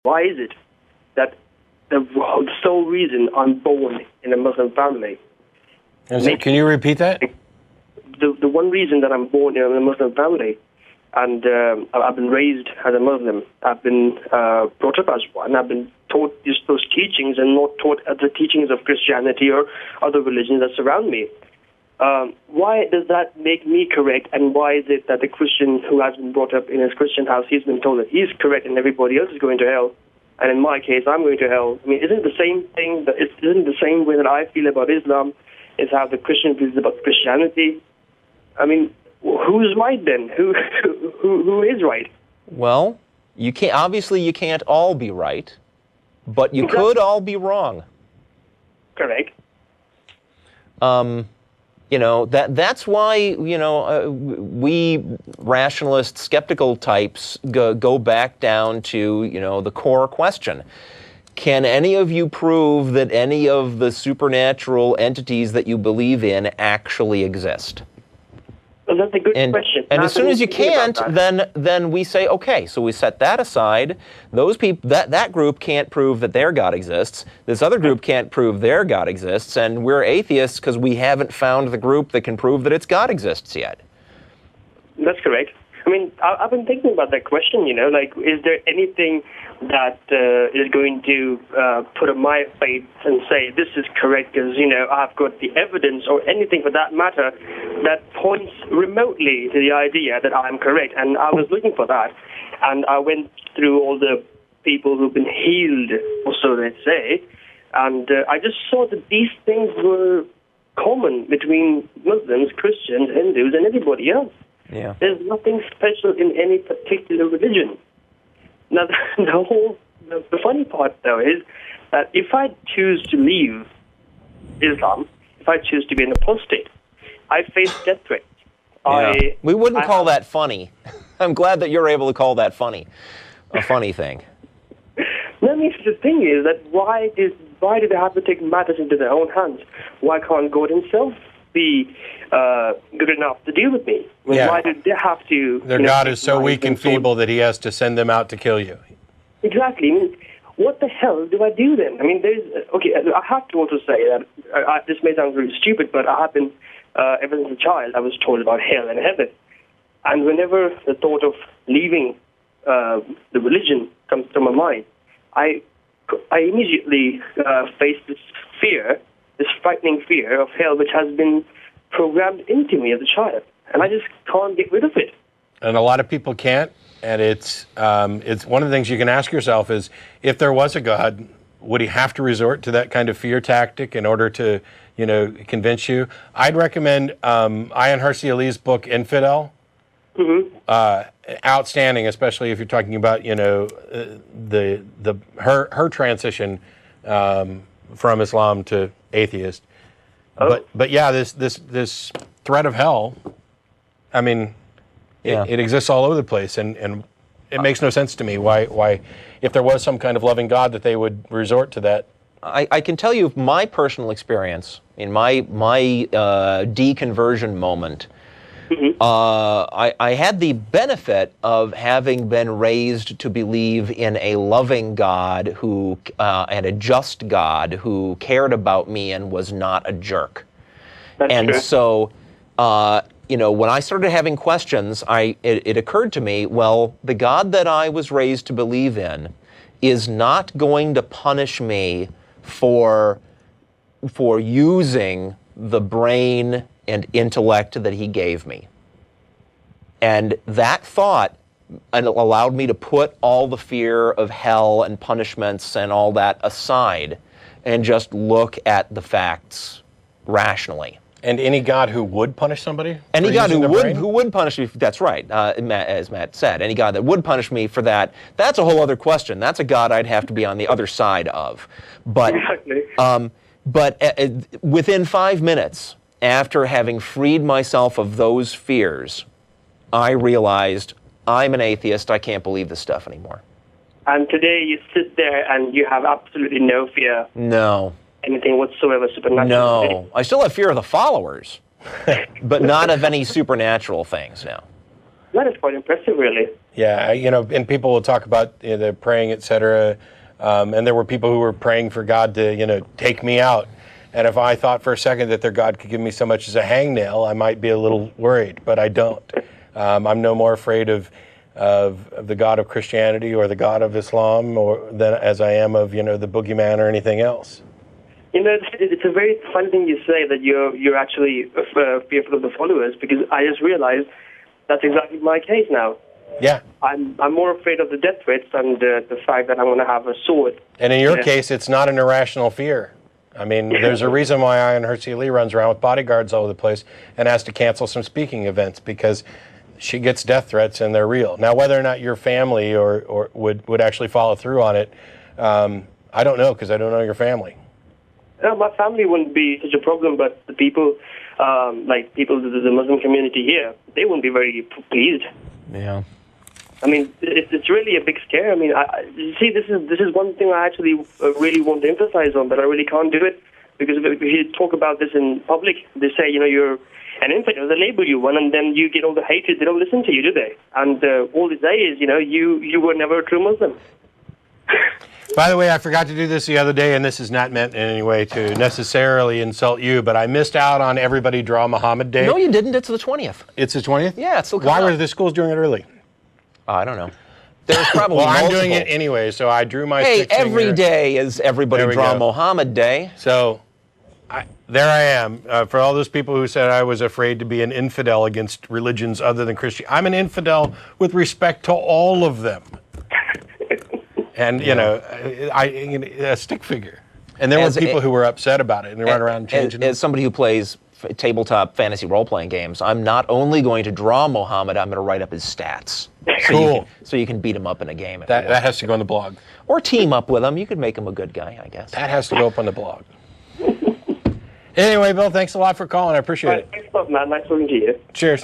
Why is it that the sole reason I'm born in a Muslim family? Can you repeat that? The one reason that I'm born in a Muslim family, and I've been raised as a Muslim, I've been brought up as one, I've been taught those teachings and not taught the teachings of Christianity or other religions that surround me. Why does that make me correct, and why is it that the Christian who has been brought up in his Christian house, he's been told that he's correct and everybody else is going to hell, and in my case, I'm going to hell? I mean, isn't it the same thing, isn't the same way that I feel about Islam is how the Christian feels about Christianity? I mean, who's right then? Who is right? Well, you can't. Obviously, you can't all be right, but you could all be wrong. Correct. That's why we rationalist, skeptical types go back down to the core question. Can any of you prove that any of the supernatural entities that you believe in actually exist? Well, that's a good question. And as soon as you can't, then we say, okay, so we set that aside. Those people, that group can't prove that their God exists. This other group can't prove their God exists, and we're atheists because we haven't found the group that can prove that its God exists yet. That's correct. I mean, I've been thinking about that question, like, is there anything that is going to put up my faith and say this is correct because, I've got the evidence or anything for that matter that points remotely to the idea that I'm correct. And I was looking for that. And I went through all the people who've been healed, or so they say, and I just saw that these things were common between Muslims, Christians, Hindus, and everybody else. Yeah. There's nothing special in any particular religion. Now, the funny part, though, is that if I choose to leave Islam, if I choose to be an apostate, I face death threats. Yeah. We wouldn't call that funny. I'm glad that you're able to call that funny, a funny thing. No, I mean, the thing is that why do they have to take matters into their own hands? Why can't God himself be good enough to deal with me? I mean, why do they have to... Their God is so weak and feeble that he has to send them out to kill you. Exactly. I mean, what the hell do I do then? I mean, I have to also say that, this may sound really stupid, but I have been, ever since a child, I was told about hell and heaven. And whenever the thought of leaving the religion comes to my mind, I immediately face this fear, this frightening fear of hell, which has been programmed into me as a child, and I just can't get rid of it. And a lot of people can't. And it's one of the things you can ask yourself is, if there was a God, would he have to resort to that kind of fear tactic in order to, convince you? I'd recommend Ayaan Hirsi Ali's book Infidel. Mm-hmm. Outstanding, especially if you're talking about her transition from Islam to atheist. Oh. But yeah, this threat of hell, I mean, it exists all over the place, and it makes no sense to me why, if there was some kind of loving God, that they would resort to that. I can tell you my personal experience in my deconversion moment. Mm-hmm. I had the benefit of having been raised to believe in a loving God and a just God who cared about me and was not a jerk. That's and true. So, when I started having questions, it occurred to me, well, the God that I was raised to believe in is not going to punish me for using the brain and intellect that he gave me. And that thought allowed me to put all the fear of hell and punishments and all that aside and just look at the facts rationally. And any God who would punish somebody? Any God who would punish me, that's right, as Matt said. Any God that would punish me for that, that's a whole other question. That's a God I'd have to be on the other side of. But, within 5 minutes, after having freed myself of those fears, I realized I'm an atheist. I can't believe this stuff anymore. And today you sit there and you have absolutely no fear. No. Anything whatsoever supernatural. No. I still have fear of the followers, but not of any supernatural things now. That is quite impressive, really. Yeah, and people will talk about the praying, etc. And there were people who were praying for God to, take me out. And if I thought for a second that their God could give me so much as a hangnail, I might be a little worried, but I don't. I'm no more afraid of the God of Christianity or the God of Islam than as I am of, the boogeyman or anything else. It's a very funny thing you say that you're actually fearful of the followers, because I just realized that's exactly my case now. Yeah. I'm more afraid of the death threats and the fact that I'm going to have a sword. And in your case, it's not an irrational fear. I mean, there's a reason why Ayaan Hirsi Ali runs around with bodyguards all over the place and has to cancel some speaking events, because she gets death threats and they're real. Now, whether or not your family or would actually follow through on it, I don't know, because I don't know your family. My family wouldn't be such a problem, but the people, the Muslim community here, they wouldn't be very pleased. Yeah. I mean, it's really a big scare. I mean, you see, this is one thing I actually really want to emphasize on, but I really can't do it, because if you talk about this in public, they say, you're an infidel, they label you one, and then you get all the hatred. They don't listen to you, do they? And all they say is, you were never a true Muslim. By the way, I forgot to do this the other day, and this is not meant in any way to necessarily insult you, but I missed out on Everybody Draw Muhammad Day. No, you didn't. It's the 20th. It's the 20th? Yeah, it's still coming Why up. were the schools doing it early? I don't know. There's probably Well, I'm multiple. doing it anyway, so I drew my Hey, stick finger. every day is Everybody There we Draw go. Muhammad Day. So there I am. For all those people who said I was afraid to be an infidel against religions other than Christianity, I'm an infidel with respect to all of them. And, a stick figure. And there were people who were upset about it and they run around changing it. As somebody who plays tabletop fantasy role-playing games, I'm not only going to draw Muhammad, I'm going to write up his stats. Cool. So you can beat him up in a game. That has to go on the blog. Or team up with him. You could make him a good guy, I guess. That has to go up on the blog. Anyway, Bill, thanks a lot for calling. I appreciate it. Thanks a lot, man. Nice talking to you. Cheers.